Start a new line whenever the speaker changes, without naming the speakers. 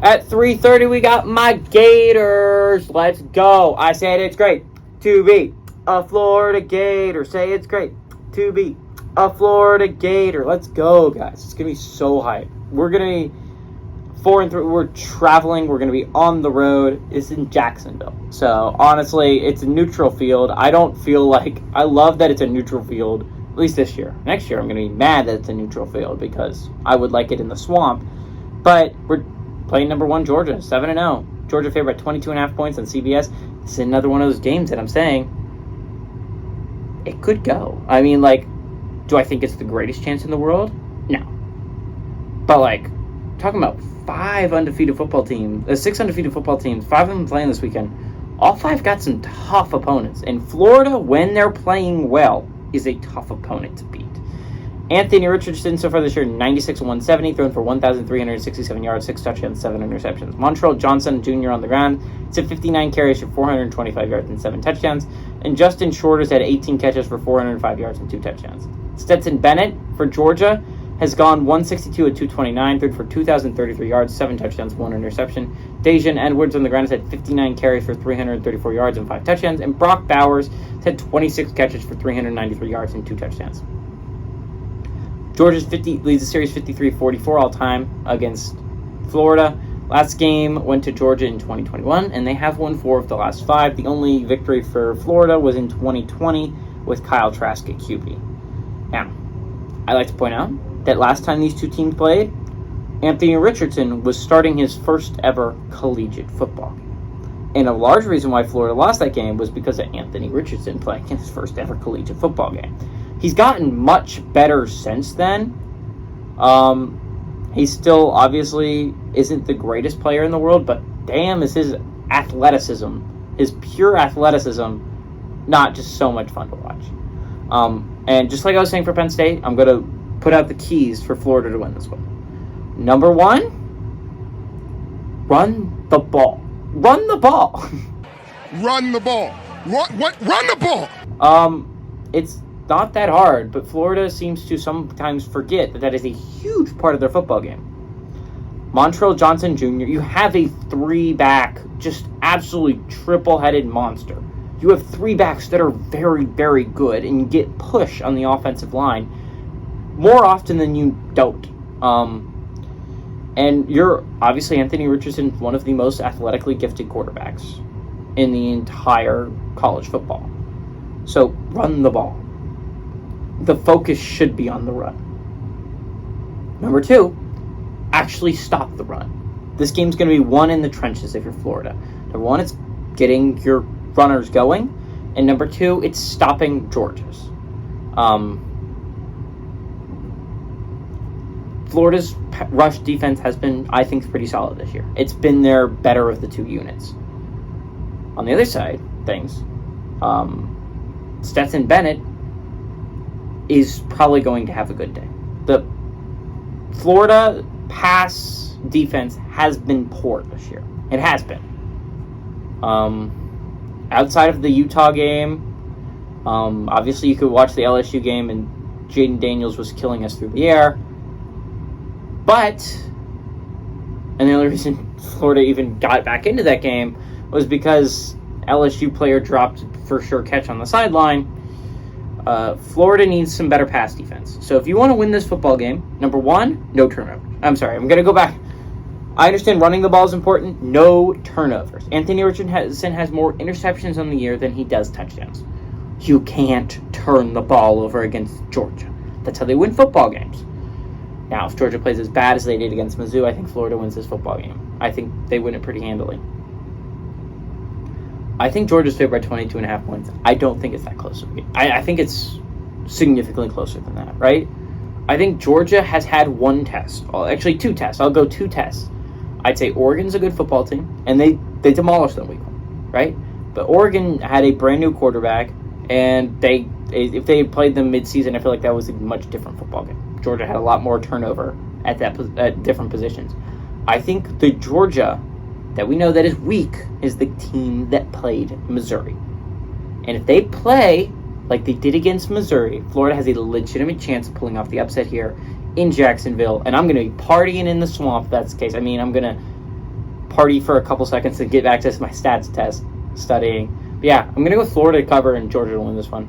At 3:30, we got my Gators. Let's go. I said it's great to be a Florida Gator. Say it's great to be a Florida Gator. Let's go, guys. It's going to be so hype. We're going to be 4-3. We're traveling. We're going to be on the road. It's in Jacksonville. So, honestly, it's a neutral field. I don't feel like... I love that it's a neutral field, at least this year. Next year, I'm going to be mad that it's a neutral field because I would like it in the swamp. But we're playing number 1 Georgia, 7-0. Georgia favored by 22.5 points on CBS. This is another one of those games that I'm saying it could go. I mean, like, do I think it's the greatest chance in the world? No. But, like, talking about 6 undefeated football teams, 5 of them playing this weekend. All 5 got some tough opponents. And Florida, when they're playing well, is a tough opponent to beat. Anthony Richardson, so far this year, 96 and 170, thrown for 1,367 yards, 6 touchdowns, 7 interceptions. Montreal Johnson Jr. on the ground, it's at 59 carries for 425 yards and 7 touchdowns. And Justin Shorter's had 18 catches for 405 yards and 2 touchdowns. Stetson Bennett for Georgia has gone 162 at 229, thrown for 2,033 yards, 7 touchdowns, 1 interception. Daijun Edwards on the ground has had 59 carries for 334 yards and 5 touchdowns. And Brock Bowers has had 26 catches for 393 yards and 2 touchdowns. Georgia leads the series 53-44 all-time against Florida. Last game went to Georgia in 2021, and they have won 4 of the last 5. The only victory for Florida was in 2020 with Kyle Trask at QB. Now, I like to point out that last time these two teams played, Anthony Richardson was starting his first ever collegiate football game. And a large reason why Florida lost that game was because of Anthony Richardson playing in his first ever collegiate football game. He's gotten much better since then. He still obviously isn't the greatest player in the world, but damn is his athleticism, his pure athleticism, not just so much fun to watch. And just like I was saying for Penn State, I'm going to put out the keys for Florida to win this one. Number 1, run the ball. Run the ball.
Run the ball. What? Run the ball.
It's not that hard, but Florida seems to sometimes forget that is a huge part of their football game. Montreal Johnson Jr., you have a 3-back, just absolutely triple-headed monster. You have 3 backs that are very, very good, and you get push on the offensive line more often than you don't. And you're obviously Anthony Richardson, one of the most athletically gifted quarterbacks in the entire college football. So run the ball. The focus should be on the run. Number 2, actually stop the run. This game's going to be won in the trenches if you're Florida. Number 1, it's getting your runners going. And number 2, it's stopping Georgia's. Florida's rush defense has been, I think, pretty solid this year. It's been their better of the 2 units. On the other side, things, Stetson Bennett is probably going to have a good day. The Florida pass defense has been poor this year. It has been. Outside of the Utah game, obviously you could watch the LSU game and Jaden Daniels was killing us through the air. But, and the only reason Florida even got back into that game was because LSU player dropped for sure catch on the sideline. Florida needs some better pass defense. So if you want to win this football game, number 1, no turnovers. I'm sorry, I'm going to go back. I understand running the ball is important. No turnovers. Anthony Richardson has more interceptions on the year than he does touchdowns. You can't turn the ball over against Georgia. That's how they win football games. Now, if Georgia plays as bad as they did against Mizzou, I think Florida wins this football game. I think they win it pretty handily. I think Georgia's favored by 22.5 points. I don't think it's that close. I think it's significantly closer than that, right? I think Georgia has had 1 test. Actually, 2 tests. I'll go 2 tests. I'd say Oregon's a good football team, and they demolished them week 1, right? But Oregon had a brand new quarterback, and if they had played them midseason, I feel like that was a much different football game. Georgia had a lot more turnover at different positions. I think the Georgia that we know that is weak is the team that played Missouri. And if they play like they did against Missouri, Florida has a legitimate chance of pulling off the upset here in Jacksonville. And I'm going to be partying in the swamp if that's the case. I mean, I'm going to party for a couple seconds to get back to my stats test studying. But yeah, I'm going to go Florida to cover and Georgia to win this one.